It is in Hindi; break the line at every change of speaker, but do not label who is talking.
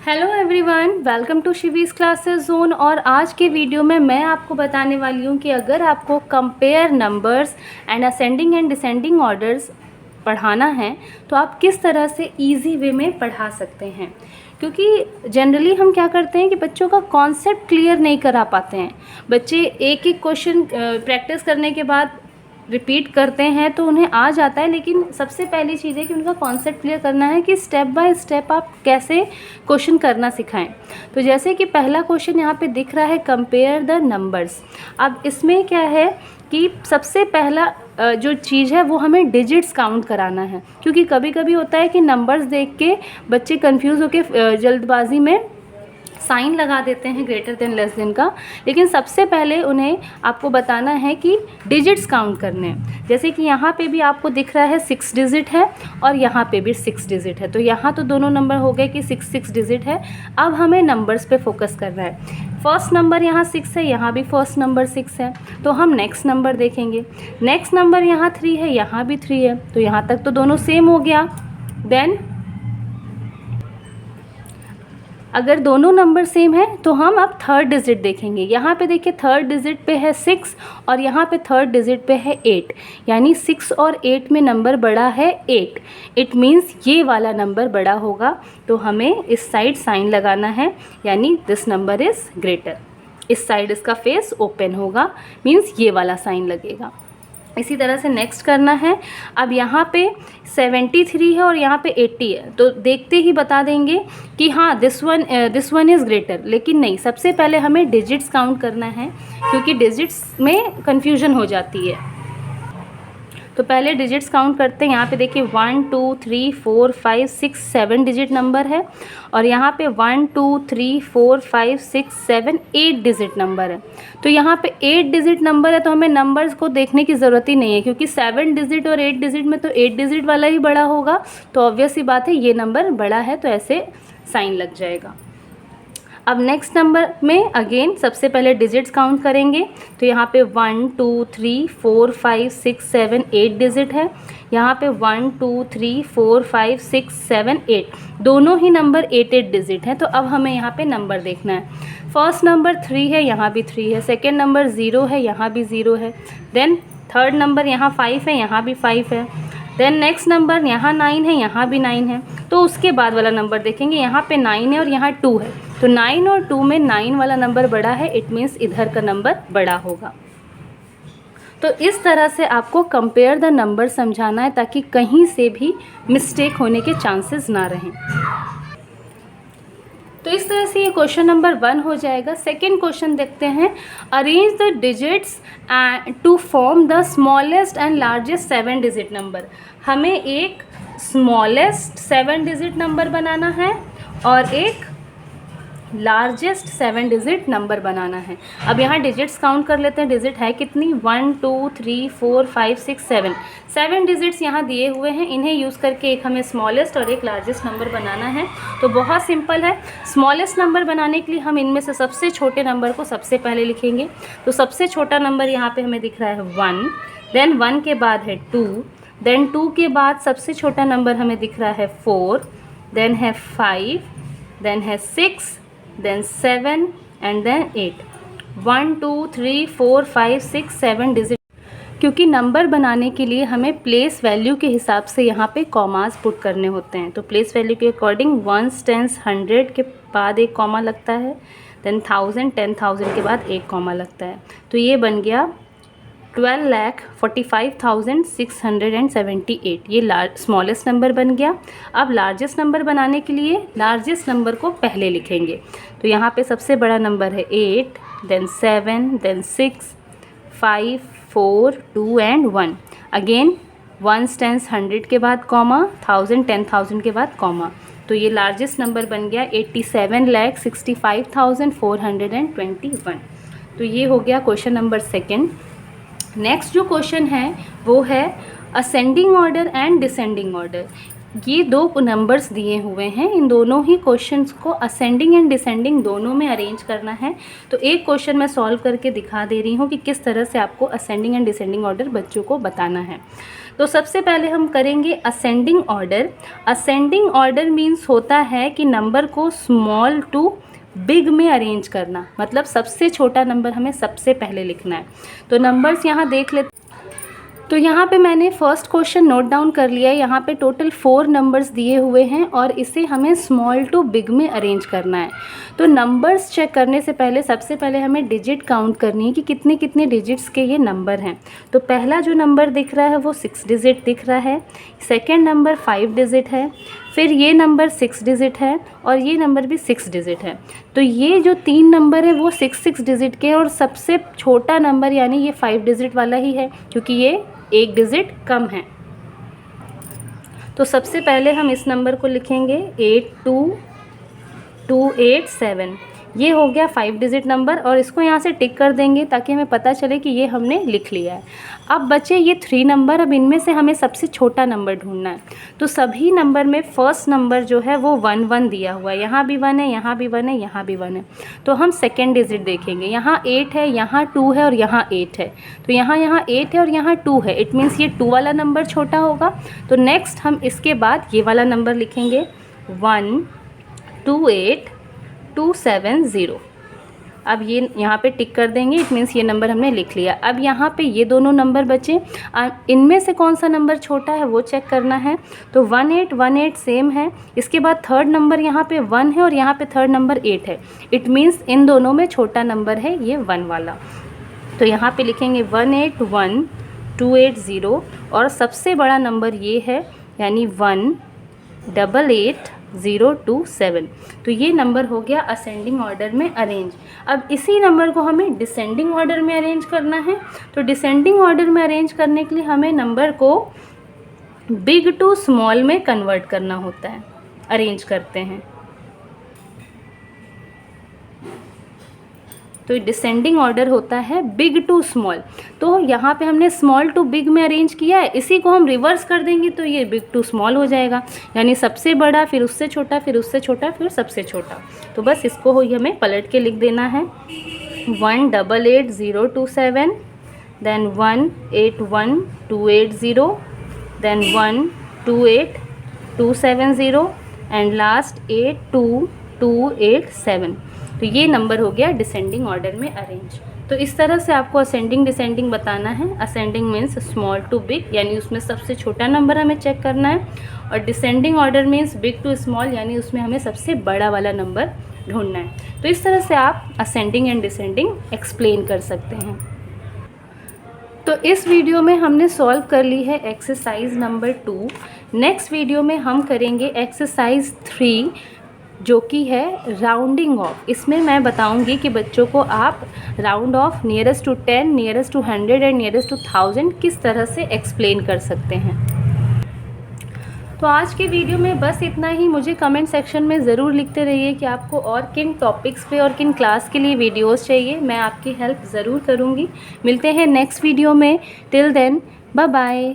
Hello everyone, welcome to Shivi's classes zone. और आज के वीडियो में मैं आपको बताने वाली हूँ कि अगर आपको compare numbers and ascending and descending orders पढ़ाना है तो आप किस तरह से इजी वे में पढ़ा सकते हैं। क्योंकि जनरली हम क्या करते हैं कि बच्चों का कॉन्सेप्ट क्लियर नहीं करा पाते हैं। बच्चे एक एक क्वेश्चन प्रैक्टिस करने के बाद रिपीट करते हैं तो उन्हें आ जाता है, लेकिन सबसे पहली चीज़ है कि उनका कॉन्सेप्ट क्लियर करना है कि स्टेप बाय स्टेप आप कैसे क्वेश्चन करना सिखाएं। तो जैसे कि पहला क्वेश्चन यहाँ पे दिख रहा है, कंपेयर द नंबर्स। अब इसमें क्या है कि सबसे पहला जो चीज़ है वो हमें डिजिट्स काउंट कराना है। क्योंकि कभी कभी होता है कि नंबर्स देख के बच्चे कंफ्यूज होकर जल्दबाजी में साइन लगा देते हैं ग्रेटर देन लेस देन का, लेकिन सबसे पहले उन्हें आपको बताना है कि डिजिट्स काउंट करने हैं। जैसे कि यहाँ पे भी आपको दिख रहा है 6 डिजिट है और यहाँ पे भी 6 डिजिट है, तो यहाँ तो दोनों नंबर हो गए कि 6 डिजिट है। अब हमें नंबर्स पे फोकस करना है। फर्स्ट नंबर यहाँ 6 है, यहाँ भी फर्स्ट नंबर 6 है, तो हम नेक्स्ट नंबर देखेंगे। नेक्स्ट नंबर यहाँ 3 है, यहाँ भी 3 है, तो यहाँ तक तो दोनों सेम हो गया। देन अगर दोनों नंबर सेम है तो हम अब थर्ड डिजिट देखेंगे। यहाँ पे देखिए थर्ड डिजिट पे है 6 और यहाँ पे थर्ड डिजिट पे है 8, यानी 6 और 8 में नंबर बड़ा है 8। इट मीन्स ये वाला नंबर बड़ा होगा, तो हमें इस साइड साइन लगाना है, यानी दिस नंबर इज़ ग्रेटर। इस साइड इसका फेस ओपन होगा, मीन्स ये वाला साइन लगेगा। इसी तरह से नेक्स्ट करना है। अब यहाँ पे 73 है और यहाँ पे 80 है, तो देखते ही बता देंगे कि हाँ दिस वन इज़ ग्रेटर। लेकिन नहीं, सबसे पहले हमें डिजिट्स काउंट करना है, क्योंकि डिजिट्स में कन्फ्यूजन हो जाती है। तो पहले डिजिट्स काउंट करते हैं। यहाँ पे देखिए 1 2 3 4 5 6 7 डिजिट नंबर है, और यहाँ पे 1 2 3 4 5 6 7 8 डिजिट नंबर है। तो यहाँ पे 8 डिजिट नंबर है, तो हमें नंबर्स को देखने की ज़रूरत ही नहीं है, क्योंकि 7 डिजिट और 8 डिजिट में तो 8 डिजिट वाला ही बड़ा होगा। तो ऑब्वियस ही बात है ये नंबर बड़ा है, तो ऐसे साइन लग जाएगा। अब नेक्स्ट नंबर में अगेन सबसे पहले डिजिट्स काउंट करेंगे। तो यहाँ पे 1 2 3 4 5 6 7 8 डिजिट है। यहाँ पे 1 2 3 4 5 6 7 8, दोनों ही नंबर 8 डिजिट हैं। तो अब हमें यहाँ पे नंबर देखना है। फर्स्ट नंबर 3 है, यहाँ भी 3 है। सेकेंड नंबर 0 है, यहाँ भी 0 है। देन थर्ड नंबर यहाँ 5 है, यहाँ भी 5 है। देन नेक्स्ट नंबर यहाँ 9 है, यहाँ भी 9 है। तो उसके बाद वाला नंबर देखेंगे, यहाँ पे 9 है और यहाँ 2 है, तो 9 और 2 में 9 वाला नंबर बड़ा है। इट मीन्स इधर का नंबर बड़ा होगा। तो इस तरह से आपको कंपेयर द नंबर समझाना है, ताकि कहीं से भी मिस्टेक होने के चांसेस ना रहें। तो इस तरह से ये क्वेश्चन नंबर 1 हो जाएगा। सेकेंड क्वेश्चन देखते हैं। Arrange the digits to form the smallest and largest 7 digit number. हमें एक स्मॉलेस्ट 7 डिजिट नंबर बनाना है और एक लार्जेस्ट 7 डिजिट नंबर बनाना है। अब यहाँ डिजिट्स काउंट कर लेते हैं। डिजिट है कितनी, 1 2 3 4 5 6 7, 7 डिजिट्स यहाँ दिए हुए हैं। इन्हें यूज़ करके एक हमें स्मॉलेस्ट और एक लार्जेस्ट नंबर बनाना है। तो बहुत सिंपल है। स्मॉलेस्ट नंबर बनाने के लिए हम इनमें से सबसे छोटे नंबर को सबसे पहले लिखेंगे। तो सबसे छोटा नंबर यहाँ पे हमें दिख रहा है 1, देन 1 के बाद है 2, देन 2 के बाद सबसे छोटा नंबर हमें दिख रहा है 4, देन है 5, देन है 6, then 7 and then 8। 1 2 3 4 5 6 7 डिजिट। क्योंकि नंबर बनाने के लिए हमें प्लेस वैल्यू के हिसाब से यहाँ पे कॉमास पुट करने होते हैं। तो प्लेस वैल्यू के अकॉर्डिंग 1 10 100 के बाद एक कॉमा लगता है, देन 1000 10,000 के बाद एक कॉमा लगता है। तो ये बन गया 12,45,678। ये स्मॉलेस्ट नंबर बन गया। अब लार्जेस्ट नंबर बनाने के लिए लार्जेस्ट नंबर को पहले लिखेंगे। तो यहाँ पे सबसे बड़ा नंबर है 8, देन 7, देन 6, 5 4 2 एंड 1। अगेन 1 10 100 के बाद कॉमा, 1000 10,000 के बाद कॉमा। तो ये लार्जेस्ट नंबर बन गया 87,65,421। तो ये हो गया क्वेश्चन नंबर सेकेंड। नेक्स्ट जो क्वेश्चन है वो है ascending order and descending order. ये दो नंबर्स दिए हुए हैं, इन दोनों ही क्वेश्चंस को असेंडिंग एंड डिसेंडिंग दोनों में अरेंज करना है। तो एक क्वेश्चन मैं सॉल्व करके दिखा दे रही हूँ कि किस तरह से आपको असेंडिंग एंड डिसेंडिंग ऑर्डर बच्चों को बताना है। तो सबसे पहले हम करेंगे ascending order. Ascending order means होता है कि नंबर को स्मॉल टू बिग में अरेंज करना, मतलब सबसे छोटा नंबर हमें सबसे पहले लिखना है। तो नंबर्स यहाँ देख लेते। तो यहाँ पे मैंने फर्स्ट क्वेश्चन नोट डाउन कर लिया है। यहाँ पे टोटल 4 नंबर्स दिए हुए हैं और इसे हमें स्मॉल टू बिग में अरेंज करना है। तो नंबर्स चेक करने से पहले सबसे पहले हमें डिजिट काउंट करनी है कि कितने कितने डिजिट्स के ये नंबर हैं। तो पहला जो नंबर दिख रहा है वो 6 डिजिट दिख रहा है, सेकेंड नंबर 5 डिजिट है, फिर ये नंबर 6 डिजिट है और ये नंबर भी 6 डिजिट है। तो ये जो 3 नंबर है वो 6 डिजिट के, और सबसे छोटा नंबर यानी ये 5 डिजिट वाला ही है क्योंकि ये 1 डिजिट कम है। तो सबसे पहले हम इस नंबर को लिखेंगे 82287। ये हो गया 5 डिजिट नंबर और इसको यहाँ से टिक कर देंगे ताकि हमें पता चले कि ये हमने लिख लिया है। अब बचे ये 3 नंबर। अब इनमें से हमें सबसे छोटा नंबर ढूंढना है। तो सभी नंबर में फर्स्ट नंबर जो है वो 1 1 दिया हुआ है। यहाँ भी 1 है, यहाँ भी 1 है, यहाँ भी 1 है। तो हम सेकेंड डिजिट देखेंगे। यहाँ 8 है, यहाँ 2 है और यहाँ 8 है। तो यहाँ 8 है और यहाँ 2 है। इट मीन्स ये 2 वाला नंबर छोटा होगा। तो नेक्स्ट हम इसके बाद ये वाला नंबर लिखेंगे 128270। अब ये यहाँ पे टिक कर देंगे। इट मीन्स ये नंबर हमने लिख लिया। अब यहाँ पे ये दोनों नंबर बचे, इनमें से कौन सा नंबर छोटा है वो चेक करना है। तो 1818 सेम है। इसके बाद थर्ड नंबर यहाँ पे 1 है और यहाँ पे थर्ड नंबर 8 है। इट मीन्स इन दोनों में छोटा नंबर है ये 1 वाला। तो यहाँ पे लिखेंगे 181280 और सबसे बड़ा नंबर ये है यानी 188027। तो ये नंबर हो गया असेंडिंग ऑर्डर में अरेंज। अब इसी नंबर को हमें डिसेंडिंग ऑर्डर में अरेंज करना है। तो डिसेंडिंग ऑर्डर में अरेंज करने के लिए हमें नंबर को बिग टू स्मॉल में कन्वर्ट करना होता है, अरेंज करते हैं। तो डिसेंडिंग ऑर्डर होता है बिग टू स्मॉल। तो यहाँ पे हमने स्मॉल टू बिग में अरेंज किया है, इसी को हम रिवर्स कर देंगे तो ये बिग टू स्मॉल हो जाएगा, यानी सबसे बड़ा, फिर उससे छोटा, फिर उससे छोटा, फिर सबसे छोटा। तो बस इसको हमें पलट के लिख देना है 188027, देन 181280, देन 128270 एंड लास्ट 82287। तो ये नंबर हो गया डिसेंडिंग ऑर्डर में अरेंज। तो इस तरह से आपको असेंडिंग डिसेंडिंग बताना है। Ascending means small to big, यानी उसमें सबसे छोटा नंबर हमें चेक करना है, और descending order means big to small, यानी उसमें हमें सबसे बड़ा वाला नंबर ढूंढना है। तो इस तरह से आप असेंडिंग एंड डिसेंडिंग एक्सप्लेन कर सकते हैं। तो इस वीडियो में हमने सॉल्व कर ली है एक्सरसाइज नंबर 2। नेक्स्ट वीडियो में हम करेंगे एक्सरसाइज 3 जो कि है राउंडिंग ऑफ। इसमें मैं बताऊंगी कि बच्चों को आप round off nearest to 10, nearest to 100 and nearest to 1000 किस तरह से एक्सप्लेन कर सकते हैं। तो आज के वीडियो में बस इतना ही। मुझे कमेंट सेक्शन में ज़रूर लिखते रहिए कि आपको और किन टॉपिक्स पे और किन क्लास के लिए वीडियोस चाहिए। मैं आपकी हेल्प ज़रूर करूँगी। मिलते हैं नेक्स्ट वीडियो में। Till then bye bye.